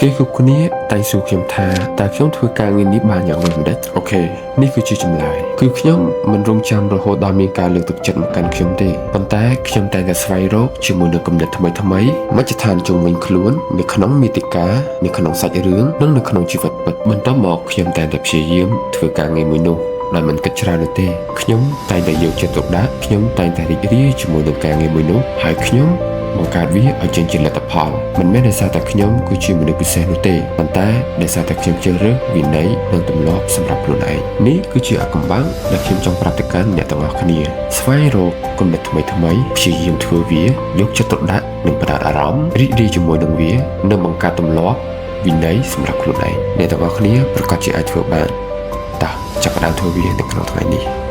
គេគ្រប់គ្នាតែសួរខ្ញុំថាតើខ្ញុំធ្វើការងារនេះបានយ៉ាងម៉េចអូខេនេះគឺជាចម្លើយគឺខ្ញុំមិនរងចាំរហូតដល់មានការលើកទឹកចិត្តមកកាន់ខ្ញុំទេប៉ុន្តែខ្ញុំតែងតែស្វែងរកជាមួយនឹងគំនិតថ្មីមជ្ឈដ្ឋានជុំវិញខ្លួននៅក្នុងមាតិកានៅក្នុងសាច់រឿងនិងនៅក្នុងជីវិតពិតបន្ទាប់មកខ្ញុំតែងតែព្យាយាមធ្វើការងារមួយនោះដែលមិនគិតច្រើននោះទេខ្ញុំតែងតែយកចិត្តទុកដាក់ខ្ញុំតែងតែរីករាយជាមួយនឹងការងារមួយនោះហើយខ្ញុំបង្កើតវាឲ្យចេញជាលទ្ធផលមិនមែនដោយសារតែខ្ញុំគឺជាមនុស្សពិសេសនោះទេប៉ុន្តែដោយសារតែខ្ញុំជ្រើសរើសវិន័យនិងទម្លាប់សម្រាប់ខ្លួនឯងនេះគឺជាអាថ៌កំបាំងដែលខ្ញុំចង់ប្រាប់ទៅកាន់អ្នកទាំងអស់គ្នាស្វែងរកគំនិតថ្មីព្យាយាមធ្វើវាយកចិត្តទុកដាក់និងផ្ដោតអារម្មណ៍រីករាយជាមួយនឹងវានិងបង្កើតទម្លាប់វិន័យសម្រាប់ខ្លួនឯងអ្នកទាំងអស់គ្នាប្រកាសជាអាចធ្វើបានតោះចាប់ផ្ដើមធ្វើវានៅក្នុងថ្ងៃនេះ